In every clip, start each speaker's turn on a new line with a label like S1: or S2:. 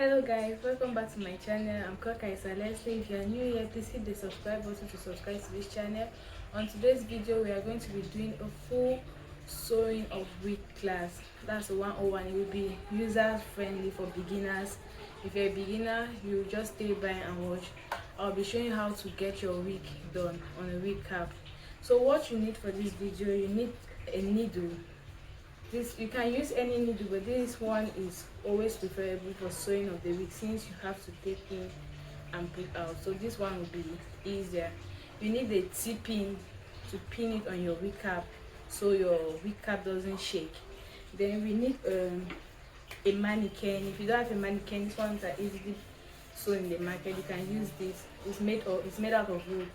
S1: Hello guys, welcome back to my channel. I'm Kaisa Leslie. If you are new here, please hit the subscribe button to subscribe to this channel. On today's video, we are going to be doing a full sewing of wig class. That's a 101. It will be user friendly for beginners. If you're a beginner, you just stay by and watch. I'll be showing you how to get your wig done on a wig cap. So what you need for this video, you need a needle. This you can use any needle, but this one is always preferable for sewing of the wig since you have to take in and put out. So this one will be easier. You need a T-pin to pin it on your wig cap so your wig cap doesn't shake. Then we need a mannequin. If you don't have a mannequin, these ones are easily sewn in the market. You can use this. It's made out of wood.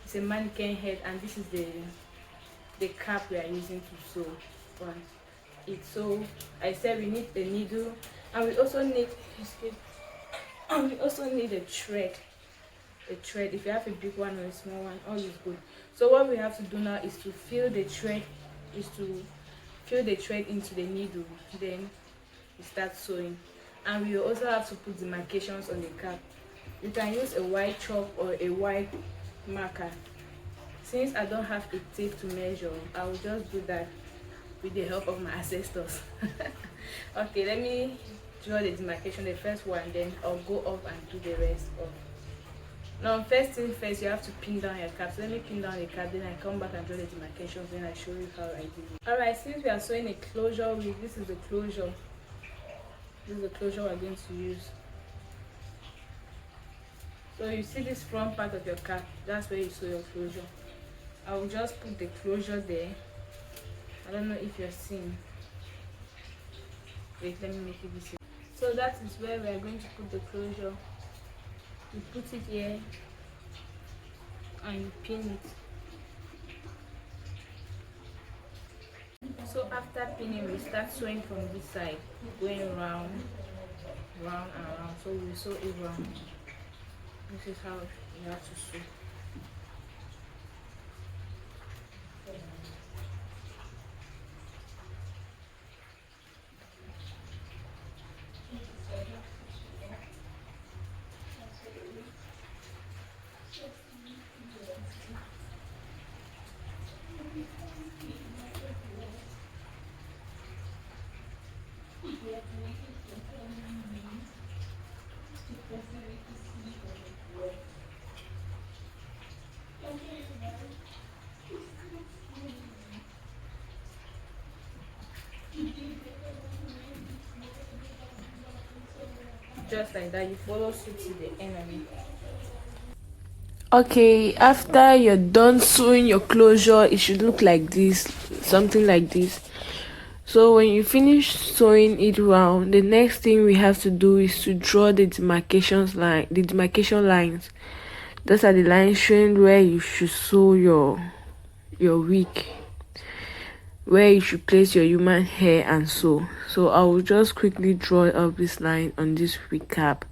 S1: It's a mannequin head, and this is the cap we are using to sew on it. So I said we need a needle, and we also need a thread. If you have a big one or a small one, all is good. So what we have to do now is to fill the thread into the needle. Then we start sewing, and we also have to put the markations on the cap. You can use a white chalk or a white marker. Since I don't have a tape to measure, I will just do that with the help of my ancestors. Okay, let me draw the demarcation, the first one, then I'll go up and do the rest of. Now first thing first, you have to pin down your cap. So let me pin down the cap, then I come back and draw the demarcations, then I show you how I do it. Alright, since we are sewing a closure wig, this is the closure we're going to use. So you see this front part of your cap, that's where you sew your closure. I will just put the closure there. I don't know if you're seeing. Wait, let me make it visible. So that is where we are going to put the closure. You put it here and you pin it. So after pinning, we start sewing from this side, going round and round. So we sew it round. This is how you have to sew. Just like that, you follow suit to the end of it. Okay, after you're done sewing your closure, it should look like this, something like this. So when you finish sewing it round, the next thing we have to do is to draw the demarcation lines. Those are the lines showing where you should sew your wig, where you should place your human hair and sew. So I will just quickly draw up this line on this wig cap,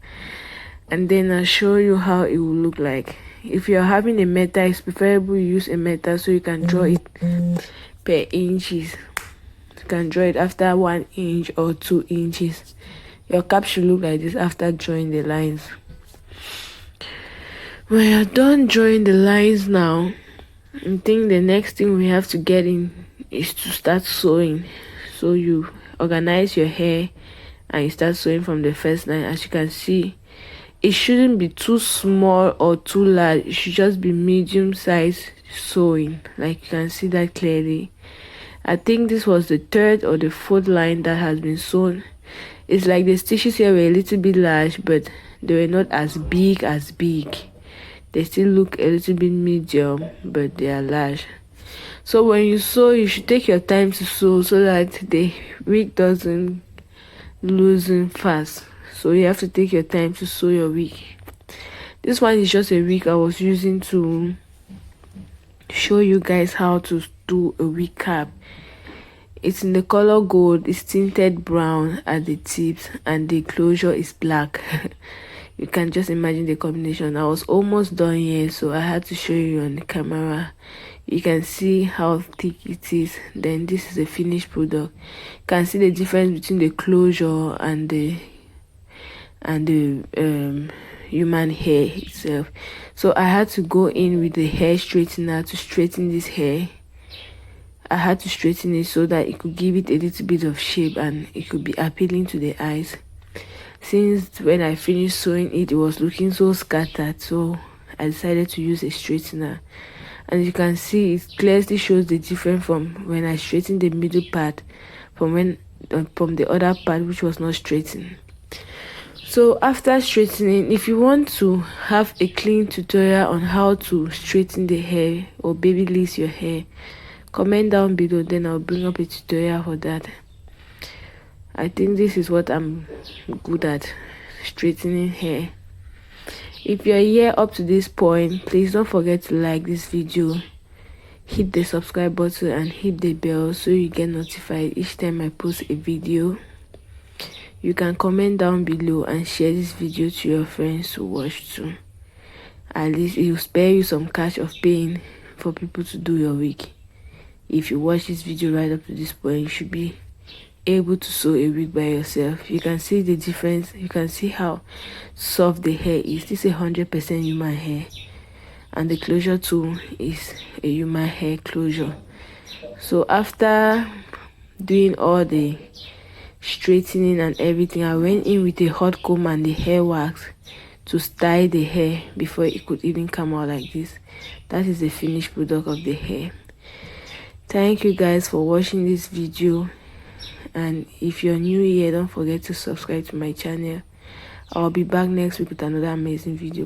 S1: and then I'll show you how it will look like. If you're having a meter, it's preferable you use a meter so you can draw it per inches. You can draw it after 1 inch or 2 inches. Your cap should look like this after drawing the lines. When you're done drawing the lines now, I think the next thing we have to get in is to start sewing. So you organize your hair and you start sewing from the first line. As you can see, it shouldn't be too small or too large. It should just be medium size sewing, like you can see that clearly. I think this was the third or the fourth line that has been sewn. It's like the stitches here were a little bit large, but they were not as big. They still look a little bit medium, but they are large. So when you sew, you should take your time to sew so that the wig doesn't loosen fast. So you have to take your time to sew your wig. This one is just a wig I was using to show you guys how to do a wig cap. It's in the color gold. It's tinted brown at the tips, and the closure is black. You can just imagine the combination. I was almost done here, so I had to show you on the camera. You can see how thick it is. Then this is the finished product. You can see the difference between the closure and and the human hair itself. So I had to go in with the hair straightener to straighten this hair. I had to straighten it so that it could give it a little bit of shape and it could be appealing to the eyes. Since when I finished sewing it, it was looking so scattered, so I decided to use a straightener. And you can see it clearly shows the difference from when I straightened the middle part from the other part which was not straightened. So after straightening, if you want to have a clean tutorial on how to straighten the hair or baby lace your hair, comment down below, then I'll bring up a tutorial for that. I think this is what I'm good at, straightening hair. If you're here up to this point, please don't forget to like this video, hit the subscribe button and hit the bell so you get notified each time I post a video. You can comment down below and share this video to your friends to watch too. At least it will spare you some cash of paying for people to do your wig. If you watch this video right up to this point, you should be able to sew a wig by yourself. You can see the difference. You can see how soft the hair is. This is 100% human hair, and the closure tool is a human hair closure. So after doing all the straightening and everything, I went in with a hot comb and the hair wax to style the hair before it could even come out like this. That is the finished product of the hair. Thank you guys for watching this video, and if you're new here, don't forget to subscribe to my channel. I'll be back next week with another amazing video.